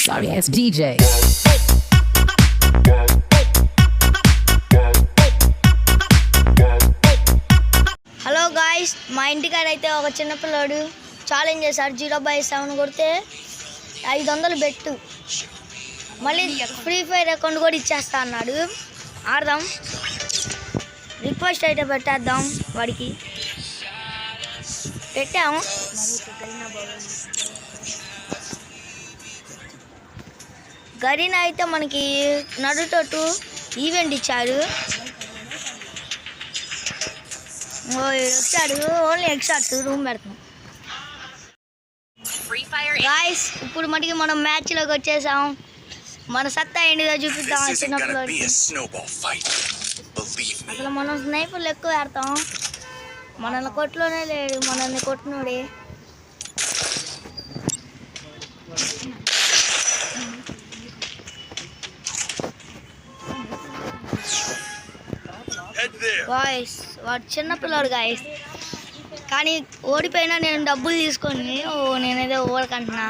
Sorry ass DJ. Hello guys, మా ఇంటికాడ అయితే ఒక చిన్నపిల్లాడు ఛాలెంజ్ చేశాడు. 0/7 కొడితే 500 బెట్టు, మళ్ళీ ఫ్రీ ఫైర్ అకౌంట్ కూడా ఇచ్చేస్తా అన్నాడు. ఆడదాం, రిక్వెస్ట్ అయితే పెట్టేద్దాం. వాడికి పెట్టాము. గరీనా అయితే మనకి నరుటో 2 ఈవెంట్ ఇచ్చాడు. వచ్చాడు, ఓన్లీ ఎక్స్ట్రాస్ రూమ్ పెడతాం. గాయ్స్, ఇప్పుడు మటుకి మనం మ్యాచ్లోకి వచ్చేసాం. మన సత్తా ఏంటిదో చూపిద్దాం. చిన్నప్పుడు అసలు మనం స్నైపర్లు ఎక్కువ ఆడతాం. మనల్ని కొట్టులోనే లేడు, మనల్ని కొట్టినోడే. గాయ్స్, వాడు చిన్నపిల్లాడు గాయ్స్, కానీ ఓడిపోయినా నేను డబ్బులు తీసుకొని నేనేదో ఓడకంటున్నా.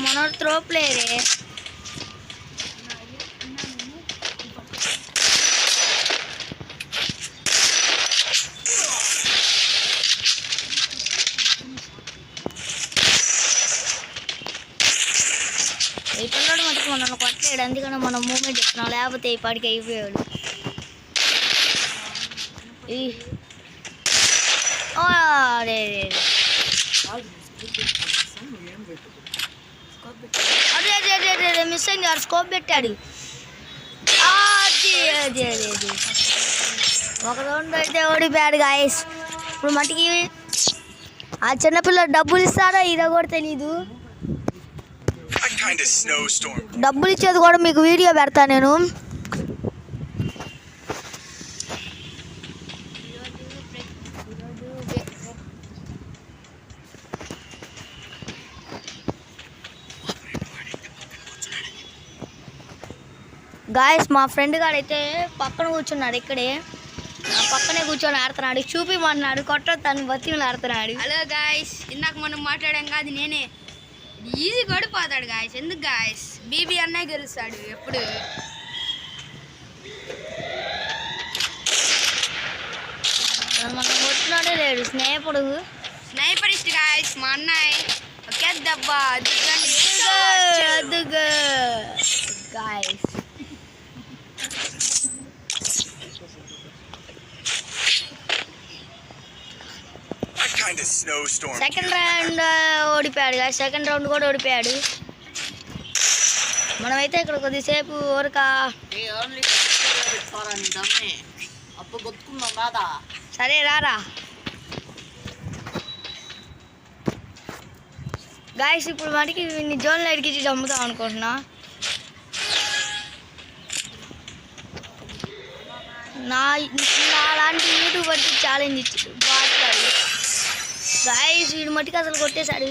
మన త్రో ప్లేయరే. ఈ పిల్లడు మటుకు మనల్ని కొట్టలేడు, అందుకని మనం మూమెంట్ ఇస్తున్నాం, లేకపోతే ఈ పాటికి అయిపోయాడు. అదే అదే అదే అదే మిస్ అయింది. ఆడు స్కోప్ పెట్టాడు. అదే అదే అదే ఒక రౌండ్ అయితే ఓడిపోయాడు గాయస్. ఇప్పుడు మటుకి ఆ చిన్నపిల్లలు డబ్బులు ఇస్తారో ఇదో కూడా తెలీదు. డబ్బులు ఇచ్చేది కూడా మీకు వీడియో పెడతా నేను. గాయస్, మా ఫ్రెండ్ గాడైతే పక్కన కూర్చున్నాడు. ఇక్కడే పక్కనే కూర్చొని ఆడుతున్నాడు. చూపిమన్నాడు, కొట్టొద్దని బతిమలు ఆడుతున్నాడు. హలో గాయస్, ఇందాక మనం మాట్లాడాం కాదు, నేనే ఈజీ గడిపోతాడు గాయస్. ఎందుకు గాయస్, బీబీ అన్నయ్య గెలుస్తాడు ఎప్పుడు. మనం కొట్టినాడే లేడు. స్నైపరిస్ట్ గాయస్ మా అన్నయ్య. ఒకే దెబ్బ గాయస్. సెకండ్ రౌండ్ ఓడిపోయాడు గాయస్. సెకండ్ రౌండ్ కూడా ఓడిపోయాడు. మనమైతే ఇక్కడ కొద్దిసేపు ఊరక సరే రారా గాయస్. ఇప్పుడు మటుకి జోన్లో ఎడికిచ్చి చంపుతాం అనుకుంటున్నా. నాలాంటి యూట్యూబర్కి ఛాలెంజ్ ఇచ్చాడు మాట్లాడు గాయస్. వీడు మటుకు అసలు కొట్టేశాడు.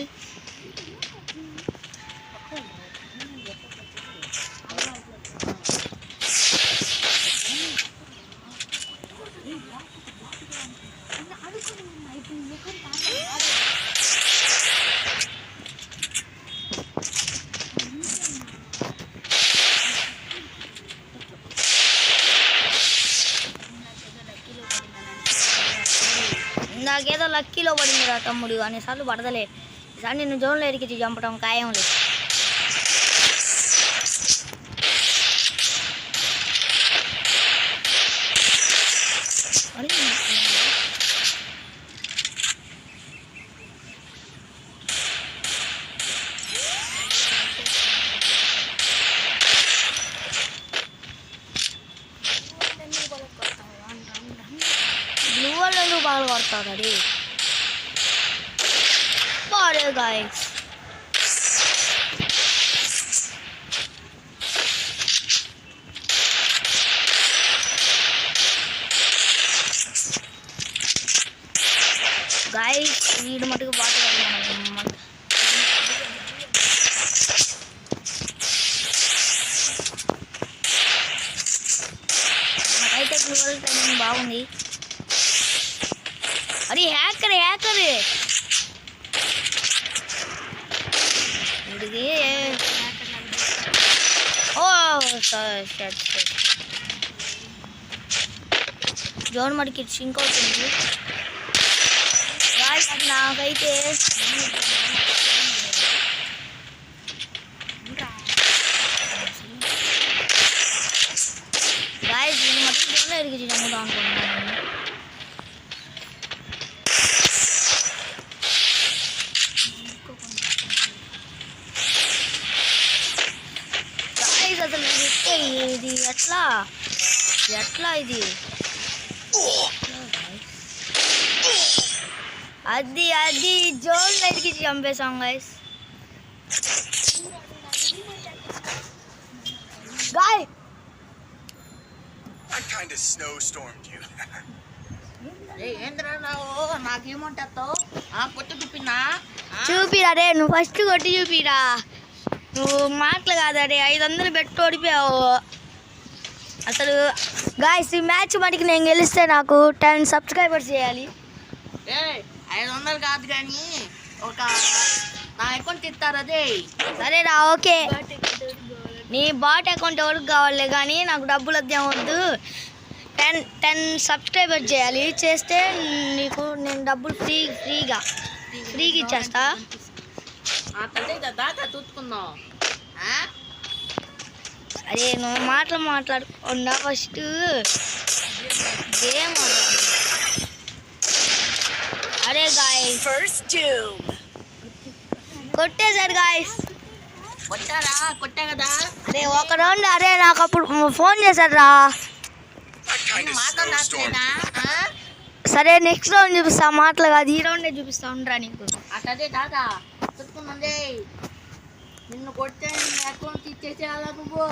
నాకేదో లక్కీలో పడిందిరా తమ్ముడు, అనేసార్లు పడదలే. ఈసారి నిన్ను జోన్లో ఎరికిచ్చి చంపడం ఖాయం లేదు. బ్లూ వాళ్ళు ఎందుకు బాగా కొడతాడు అది పాడే గాయస్. గాయస్, వీడు మటుకు బాగా వల్ల టైమింగ్ బాగుంది. అది హ్యాకర్ ఇది. ఓ జోన్ మడికి సింక్ అవుతుంది. నాకైతే గాయస్ ఇది మట్టి జోన్లో ఎరిగి చంపుదాం అనుకుంటున్నాను. గాయస్ అసలు ఇది ఎట్లా ఇది అది జోన్లో ఎరిగి చంపేసాం గాయస్. గాయ్ చూపిరా రే, నువ్వు ఫస్ట్ కొట్టి చూపిరా. నువ్వు మాటలు కాదరే, 500 పెట్టి ఓడిపోయావు అసలు. గాయస్ ఈ మ్యాచ్ మటుకు నేను గెలిస్తే నాకు 10 సబ్స్క్రైబర్స్ చేయాలి. 500 కాదు కానీ ఒక నా అకౌంట్ ఇస్తారు. అదే సరేరా, ఓకే. నీ బాట్ అకౌంట్ ఎవరికి కావాలి కానీ నాకు డబ్బులు వద్దు. 10 సబ్స్క్రైబర్స్ చేయాలి. చేస్తే నీకు నేను డబ్బులు ఫ్రీగా ఇచ్చేస్తా. చూసుకుందాం. అరే నువ్వు మాట్లాడుకుండా ఫస్ట్ గేమ్ అరే గాయస్ కొట్టేశారు గాయస్. కొట్టా కదా. అరే ఒక రౌండ్ అరే నాకు అప్పుడు ఫోన్ చేశారు రా. సరే నెక్స్ట్ రౌండ్ చూపిస్తా, మాటలు కాదు ఈ రౌండే చూపిస్తా ఉండరా నీకు. అదే దాదా చూసుకున్నది. నిన్ను కొట్టే అకౌంట్ ఇచ్చేసేయాలా నువ్వు.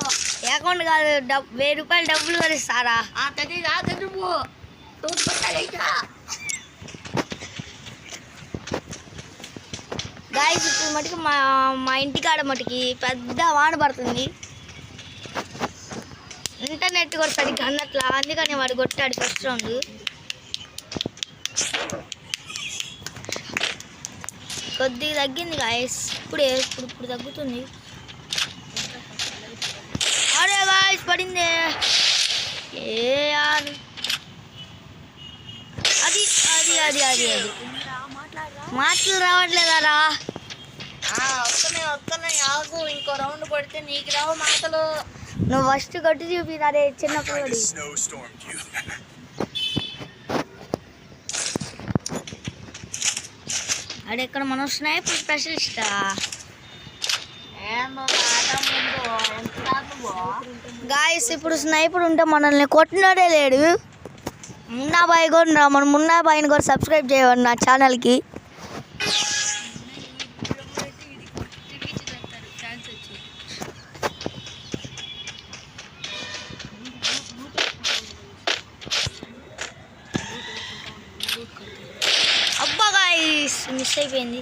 అకౌంట్ కాదు 1000 రూపాయలు డబ్బులు కలుస్తారా. అదే రాదు నువ్వు గాయస్ ఇప్పుడు మటుకు మా ఇంటికాడ మటుకి పెద్ద వాన పడుతుంది. ఇంటర్నెట్ కూడా సరిగ్గా అన్నట్లా, అందుకని వాడు కొట్టాడు ఫస్ట్ రౌండ్. కొద్దిగా తగ్గింది గాయస్, ఇప్పుడు తగ్గుతుంది. అరే గాయస్ పడింది. యార్ అది మాటలు రావట్లేదారా. వస్తున్నాయి ఆగు. ఇంకో రౌండ్ పడితే నీకు రావు మాటలు. నువ్వు ఫస్ట్ కొట్టి చూపిరా రే చిన్నప్పుడు. అడే ఇక్కడ మనం స్నైపర్ స్పెషలిస్టా. గాయస్ ఇప్పుడు స్నైపర్ ఉంటే మనల్ని కొట్టినోడే లేడు. మున్నాబాయి కూడా మన మున్నాబాయిని కూడా సబ్స్క్రైబ్ చేయండి నా ఛానల్కి. అబ్బా గాయస్ మిస్ అయిపోయింది.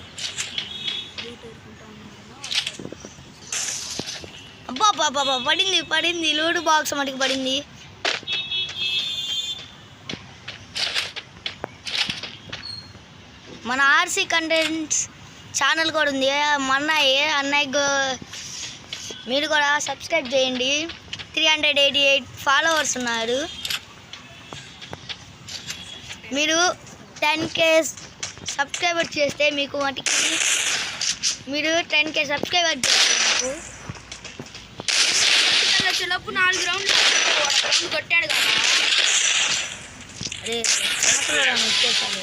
అబ్బా పడింది లూడ్ బాక్స్ మటుకు పడింది. మన ఆర్సీ కంటెంట్స్ ఛానల్ కూడా ఉంది మా అన్నయ్య మీరు కూడా సబ్స్క్రైబ్ చేయండి. 388 ఫాలోవర్స్ ఉన్నారు. మీరు 10K సబ్స్క్రైబర్ చేస్తే మీకు వాటికి మీరు 10K సబ్స్క్రైబర్ చేస్తే చిన్నప్పు 4 రౌండ్లు కొట్టాడు కదా. అరే ఇచ్చేసాను.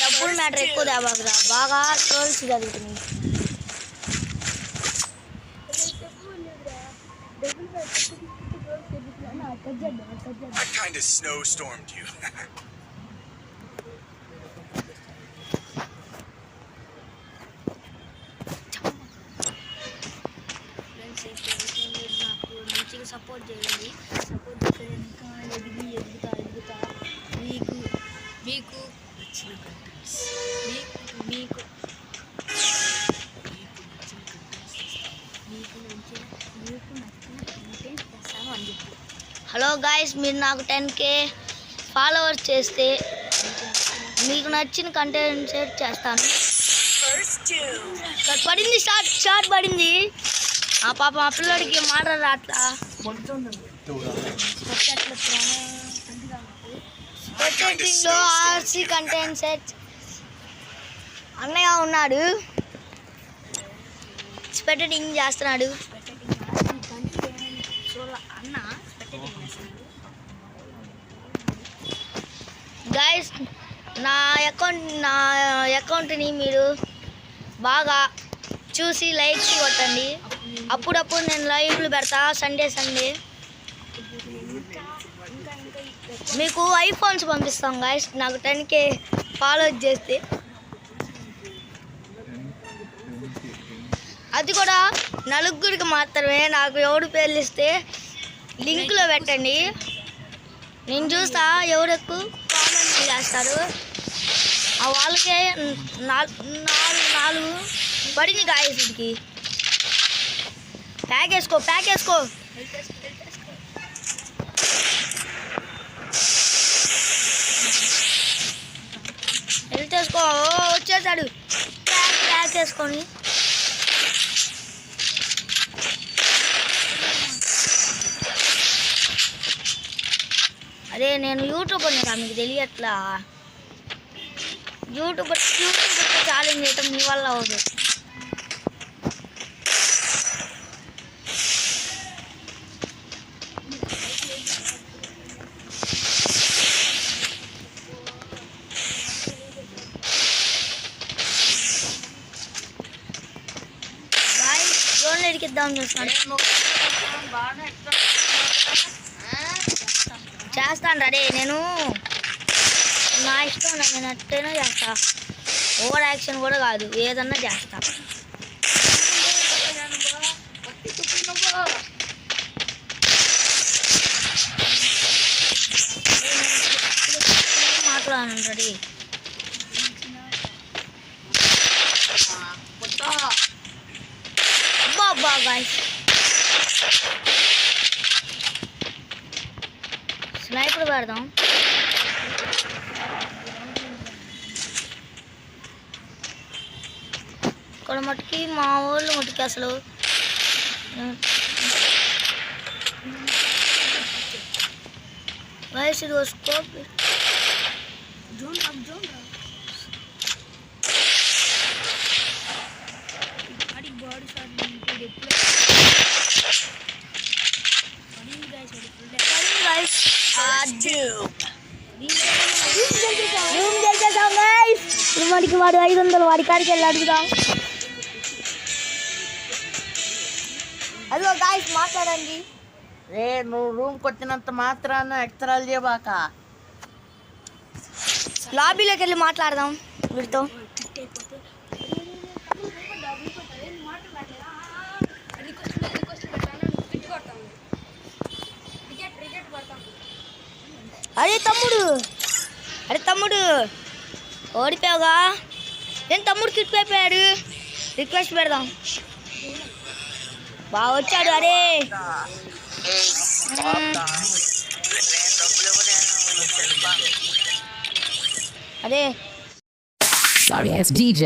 డబ్బులు మ్యాటర్ ఎక్కువ దాబాకురా, బాగా ట్రోల్స్ జరుగుతుంది. I kind of snowstormed you. నాకు మంచిగా సపోర్ట్ చేయండి. సపోర్ట్ చేస్తే ఇంకా ఎదుగుతా. మీకు నచ్చిన కంటెంట్స్ మీకు గాయస్, మీరు నాకు 10K ఫాలోవర్స్ చేస్తే మీకు నచ్చిన కంటెంట్ షేర్ చేస్తాను. పడింది, షార్ట్ పడింది. ఆ పాప ఆ పిల్లడికి మాట రాట్లా. లో ఆర్సీ కంటెంట్ సెట్ అన్నయ్య ఉన్నాడు, స్పెట్టడింగ్ చేస్తున్నాడు. గైస్, నా అకౌంట్ని మీరు బాగా చూసి లైక్స్ కొట్టండి. అప్పుడప్పుడు నేను లైవ్లు పెడతా, సండే మీకు ఐఫోన్స్ పంపిస్తాం గైస్, నాకు 10K ఫాలో చేస్తే. అది కూడా నలుగురికి మాత్రమే. నాకు ఎవడు పేర్లు ఇస్తే లింక్లో పెట్టండి, నేను చూస్తా. ఎవరు ఎక్కువ కామెంట్ చేస్తారు ఆ వాళ్ళకే 4 పడింది గాయస్. వీడికి ప్యాక్ వేసుకో. వెళ్తేసుకో. వచ్చేసాడు. ప్యాక్ వేసుకొని అదే నేను యూట్యూబర్ రా, మీకు తెలియట్లా. యూట్యూబర్ ఛాలెంజ్ చేయటం మీ వల్ల అవ్వదు. డ్రోన్ ఎడికిద్దాం చూస్తున్నాడు. చేస్తాను రే, నేను నా ఇష్టం, నేను అట్టైనా చేస్తా. ఓవర్ యాక్షన్ కూడా కాదు, ఏదన్నా చేస్తా. మాట్లాడాను రెడీ. బాబా గాయ్స్, స్నైపర్ పెడదాం. ఇక్కడ మట్టుకి మా ఊళ్ళు మట్టుకి అసలు వయసు స్కోప్ వాడికి 500 వాడి కాడికి వెళ్ళి అడుగుదాం. అదిగో గాయస్, మాట్లాడండి. రే, నువ్వు రూమ్కి వచ్చినంత మాత్రాన ఎక్స్ట్రాలు చేయబాక. లాబీలోకి వెళ్ళి మాట్లాడదాం వీడితో. అరే తమ్ముడు ఓడిపోయావుగా. ఏం తమ్ముడు కిట్ అయిపోయాడు. రిక్వెస్ట్ పెడదాం. బాగా వచ్చాడు. Sorry, it's DJ.